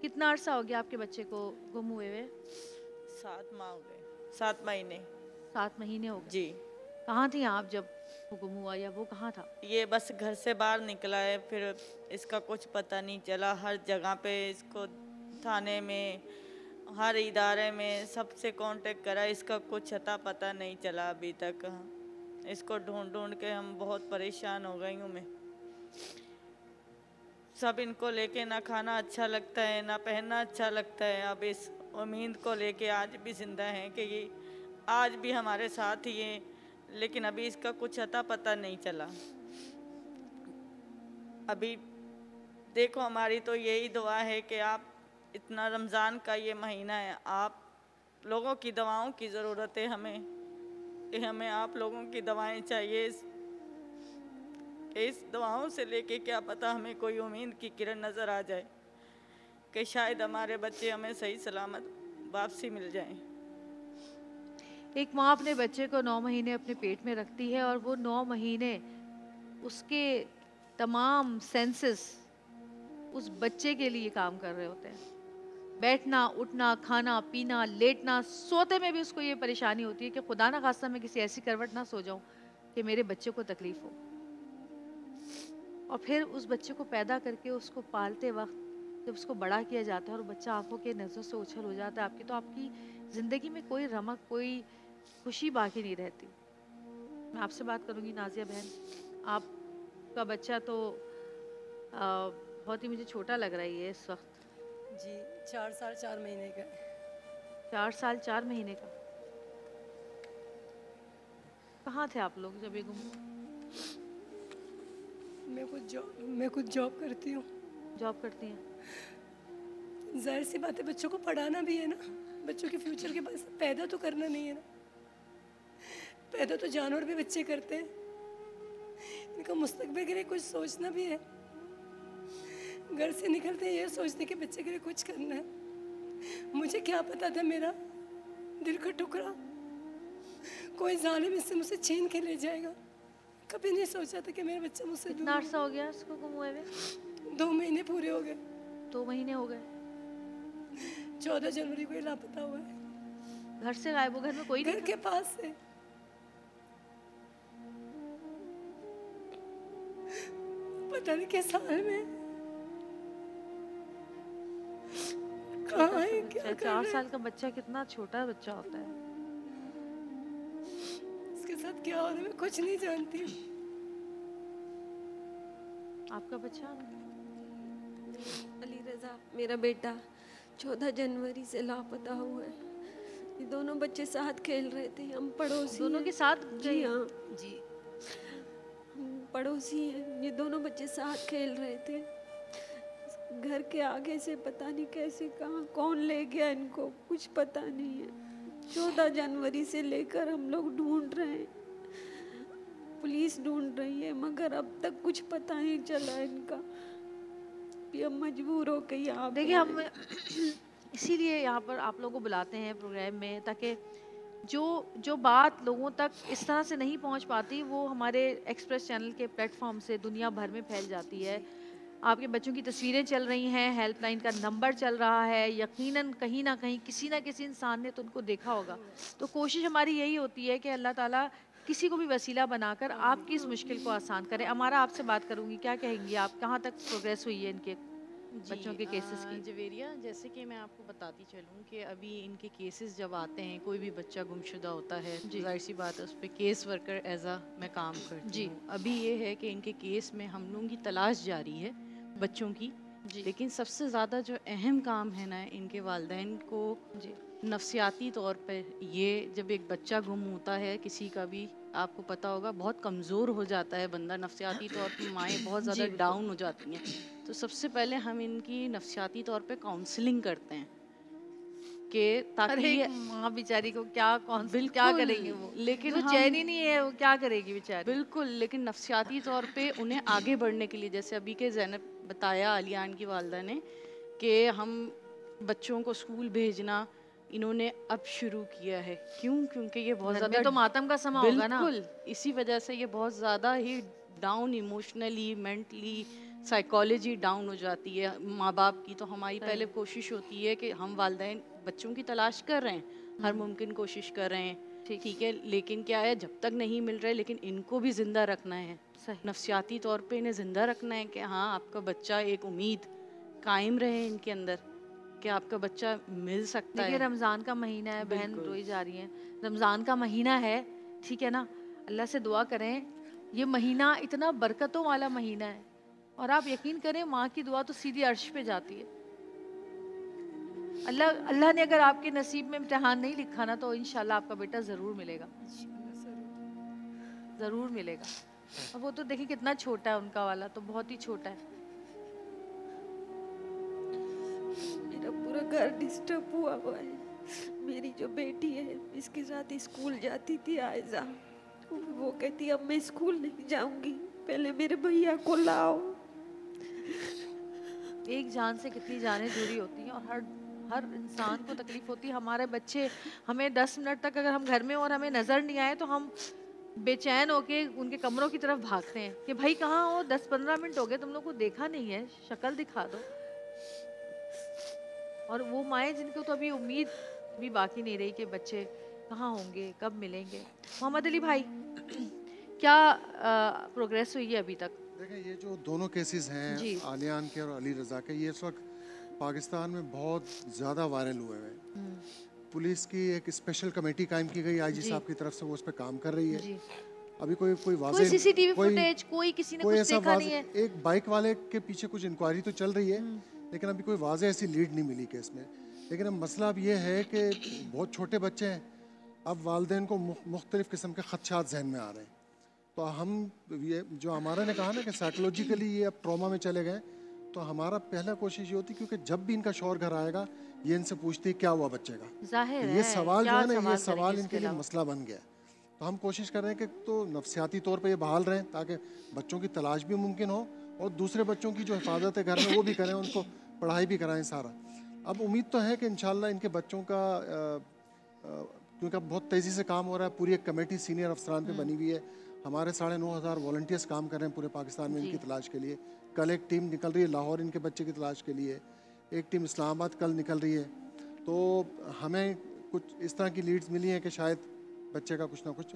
کتنا عرصہ ہو گیا آپ کے بچے کو گم ہوئے ہوئے؟ 7 ماہ ہو گئے، 7 مہینے 7 مہینے ہو گئے. جی. کہاں تھیں آپ جب وہ گم ہوا یا وہ کہاں تھا؟ یہ بس گھر سے باہر نکلا ہے، پھر اس کا کچھ پتہ نہیں چلا. ہر جگہ پہ اس کو تھانے میں، ہر ادارے میں سب سے کانٹیکٹ کرا، اس کا کچھ پتہ نہیں چلا ابھی تک. اس کو ڈھونڈ ڈھونڈ کے ہم بہت پریشان ہو گئی ہوں میں. سب ان کو لے کے نہ کھانا اچھا لگتا ہے، نہ پہننا اچھا لگتا ہے. اب اس امید کو لے کے آج بھی زندہ ہیں کہ یہ آج بھی ہمارے ساتھ ہی ہے، لیکن ابھی اس کا کچھ پتہ نہیں چلا. ابھی دیکھو ہماری تو یہی دعا ہے کہ آپ اتنا رمضان کا یہ مہینہ ہے، آپ لوگوں کی دعاؤں کی ضرورت ہے ہمیں، کہ ہمیں آپ لوگوں کی دعائیں چاہیے. کہ اس دعاؤں سے لے کے کیا پتہ ہمیں کوئی امید کی کرن نظر آ جائے کہ شاید ہمارے بچے ہمیں صحیح سلامت واپسی مل جائیں. ایک ماں اپنے بچے کو 9 مہینے اپنے پیٹ میں رکھتی ہے اور وہ 9 مہینے اس کے تمام سینسز اس بچے کے لیے کام کر رہے ہوتے ہیں. بیٹھنا، اٹھنا، کھانا، پینا، لیٹنا، سوتے میں بھی اس کو یہ پریشانی ہوتی ہے کہ خدا نہ خواستہ میں کسی ایسی کروٹ نہ سو جاؤں کہ میرے بچے کو تکلیف ہو. اور پھر اس بچے کو پیدا کر کے اس کو پالتے وقت جب اس کو بڑا کیا جاتا ہے اور بچہ آنکھوں کے نظروں سے اچھل ہو جاتا ہے آپ کی، تو آپ کی زندگی میں کوئی رمق، کوئی خوشی باقی نہیں رہتی. میں آپ سے بات کروں گی نازیہ بہن. آپ کا بچہ تو بہت ہی مجھے چھوٹا لگ رہا ہے یہ اس وقت. جی 4 سال 4 مہینے کا. 4 سال 4 مہینے کا. کہاں تھے آپ لوگ جب یہ گم ہوا؟ میں کچھ جاب کرتی ہوں. جاب کرتی ہیں؟ ظاہر سی بات ہے بچوں کو پڑھانا بھی ہے نا، بچوں کے فیوچر کے پاس پیدا تو کرنا نہیں ہے نا. پیدا تو جانور بھی بچے کرتے ہیں، ان کا مستقبل کے لیے کچھ سوچنا بھی ہے. گھر سے نکلتے ہیں یہ سوچتے کہ بچے کے لیے کچھ کرنا ہے. مجھے کیا پتا تھا میرا دل کا ٹکڑا کوئی ظالم اس سے مجھ سے چھین کے لے جائے گا. کبھی نہیں سوچا تھا کہ میرا بچہ مجھ سے دور. کتنا عرصہ ہو گیا اس کو گم ہوئے ہوئے؟ 2 مہینے پورے ہو گئے. 2 مہینے ہو گئے. 14 جنوری کو یہ لاپتہ ہوا ہے. گھر سے غائب ہو؟ گھر میں کوئی نہیں گھر تھا؟ کے پاس سے. پتہ نہیں کس حال میں کہاں ہے، کیا کر 4 رہے ہیں. سال کا بچہ کتنا چھوٹا بچہ ہوتا ہے. اس کے ساتھ کیا ہو رہا ہے میں کچھ نہیں جانتی. آپ کا بچہ؟ علی رضا میرا بیٹا 14 جنوری سے لاپتہ ہوا ہے. یہ دونوں بچے ساتھ کھیل رہے تھے. ہم پڑوسی دونوں کے ساتھ؟ جی ہاں جی ہم پڑوسی ہیں. یہ دونوں بچے ساتھ کھیل رہے تھے. گھر کے آگے سے پتہ نہیں کیسے کہاں کون لے گیا ان کو، کچھ پتہ نہیں ہے. 14 جنوری سے لے کر ہم لوگ ڈھونڈ رہے ہیں، پولیس ڈھونڈ رہی ہے، مگر اب تک کچھ پتہ نہیں چلا ان کا. ہم مجبور ہو کے یہاں پہ دیکھیں ہم اسی لیے یہاں پر آپ لوگوں کو بلاتے ہیں پروگرام میں، تاکہ جو بات لوگوں تک اس طرح سے نہیں پہنچ پاتی وہ ہمارے ایکسپریس چینل کے پلیٹ فارم سے دنیا بھر میں پھیل جاتی ہے. آپ کے بچوں کی تصویریں چل رہی ہیں، ہیلپ لائن کا نمبر چل رہا ہے، یقیناً کہیں نہ کہیں کسی نہ کسی انسان نے تو ان کو دیکھا ہوگا. تو کوشش ہماری یہی ہوتی ہے کہ اللہ تعالیٰ کسی کو بھی وسیلہ بنا کر آپ کی اس مشکل کو آسان کرے. امارا آپ سے بات کروں گی، کیا کہیں گی آپ؟ کہاں تک پروگریس ہوئی ہے ان کے بچوں کے کیسز کی؟ جویریہ، جیسے کہ میں آپ کو بتاتی چلوں کہ ابھی ان کے کیسز جب آتے ہیں، کوئی بھی بچہ گمشدہ ہوتا ہے تو ظاہر سی بات ہے اس پہ کیس ورکر میں کام کرتی ہوں. ابھی یہ ہے کہ ان کے کیس میں ہم لوگوں کی تلاش جاری ہے بچوں کی. لیکن سب سے زیادہ جو اہم کام ہے نا، ان کے والدین کو نفسیاتی طور پہ، یہ جب ایک بچہ گم ہوتا ہے کسی کا بھی، آپ کو پتہ ہوگا بہت کمزور ہو جاتا ہے بندہ نفسیاتی طور پہ، مائیں بہت زیادہ ڈاؤن ہو جاتی ہیں. تو سب سے پہلے ہم ان کی نفسیاتی طور پہ کاؤنسلنگ کرتے ہیں کہ تاکہ یہ ماں بیچاری کو کیا کریں گے وہ، لیکن وہ چین ہی نہیں ہے، وہ کیا کرے گی بیچاری. بالکل، لیکن نفسیاتی طور پہ انہیں آگے بڑھنے کے لیے، جیسے ابھی کے زینب بتایا علیان کی والدہ نے کہ ہم بچوں کو اسکول بھیجنا انہوں نے اب شروع کیا ہے. کیوں؟ کیونکہ یہ بہت زیادہ تو ماتم کا سما ہوگا نا. بالکل اسی وجہ سے یہ بہت زیادہ ہی down emotionally, mentally psychology down ہو جاتی ہے ماں باپ کی. تو ہماری پہلے کوشش ہوتی ہے کہ ہم والدین بچوں کی تلاش کر رہے ہیں, ہر ممکن کوشش کر رہے ہیں, ٹھیک ہے, لیکن کیا ہے جب تک نہیں مل رہے لیکن ان کو بھی زندہ رکھنا ہے, نفسیاتی طور پہ انہیں زندہ رکھنا ہے کہ ہاں آپ کا بچہ, ایک امید قائم رہے ان کے اندر کہ آپ کا بچہ مل سکتا ہے. دیکھیے رمضان کا مہینہ ہے, بہن روئی جا رہی ہیں, رمضان کا مہینہ ہے, ٹھیک ہے نا, اللہ سے دعا کریں, یہ مہینہ اتنا برکتوں والا مہینہ ہے, اور آپ یقین کریں ماں کی دعا تو سیدھی عرش پہ جاتی ہے. اللہ نے اگر آپ کے نصیب میں امتحان نہیں لکھا نا تو انشاءاللہ آپ کا بیٹا ضرور ملے گا, ضرور ملے گا. اور وہ تو دیکھیں کتنا چھوٹا ہے ان کا والا, تو بہت ہی چھوٹا ہے. میرا پورا گھر ڈسٹرب ہوا ہوا ہے. میری جو بیٹی ہے اس کے ساتھ اسکول جاتی تھی عائزہ, وہ کہتی اب میں اسکول نہیں جاؤں گی, پہلے میرے بھیا کو لاؤ. ایک جان سے کتنی جانیں جڑی ہوتی ہیں, اور ہر انسان کو تکلیف ہوتی ہے. ہمارے بچے ہمیں 10 منٹ تک اگر ہم گھر میں اور ہمیں نظر نہیں آئے تو ہم بے چین ہو کے ان کے کمروں کی طرف بھاگتے ہیں کہ بھائی کہاں ہو, 10-15 منٹ ہو گئے تم لوگ کو دیکھا نہیں ہے, شکل دکھا دو. اور وہ مائیں جن کو تو ابھی امید بھی باقی نہیں رہی کہ بچے کہاں ہوں گے, کب ملیں گے. محمد علی بھائی, کیا پروگریس ہوئی ہے ابھی تک؟ دیکھیں یہ جو دونوں کیسز ہیں عالیان کے اور علی رضا کے, یہ اس وقت پاکستان میں بہت زیادہ وائرل ہوئے ہیں. پولیس کی ایک اسپیشل کمیٹی قائم کی گئی آئی جی صاحب کی طرف سے, وہ اس پہ کام کر رہی ہے. ابھی کوئی واضح سی سی ٹی وی فوٹیج کوئی کسی نے کچھ دیکھا نہیں ہے. ایک بائک والے کے پیچھے کچھ انکوائری تو چل رہی ہے, لیکن ابھی کوئی واضح ایسی لیڈ نہیں ملی کیس میں. لیکن اب مسئلہ اب یہ ہے کہ بہت چھوٹے بچے ہیں, اب والدین کو مختلف قسم کے خدشات ذہن میں آ رہے ہیں. تو ہم یہ جو ہمارا نے کہا نا کہ سائیکولوجیکلی یہ اب ٹراما میں چلے گئے, تو ہمارا پہلا کوشش یہ ہوتی کیونکہ جب بھی ان کا شوہر گھر آئے گا یہ ان سے پوچھتی ہے کیا ہوا بچے کا. ظاہر ہے یہ سوال جو ہے نا, یہ سوال ان اس کے لیے مسئلہ بن گیا. تو ہم کوشش کر رہے ہیں کہ تو نفسیاتی طور پہ یہ بحال رہیں تاکہ بچوں کی تلاش بھی ممکن ہو, اور دوسرے بچوں کی جو حفاظت ہے گھر میں وہ بھی کریں, ان کو پڑھائی بھی کرائیں سارا. اب امید تو ہے کہ انشاءاللہ ان کے بچوں کا, کیونکہ اب بہت تیزی سے کام ہو رہا ہے, پوری ایک کمیٹی سینئر افسران پہ بنی ہوئی ہے, ہمارے 9,500 والنٹیئرس کام کر رہے ہیں پورے پاکستان میں ان کی تلاش کے لیے. کل ایک ٹیم نکل رہی ہے لاہور ان کے بچے کی تلاش کے لیے, ایک ٹیم اسلام آباد کل نکل رہی ہے. تو ہمیں کچھ اس طرح کی لیڈز ملی ہیں کہ شاید بچے کا کچھ نہ کچھ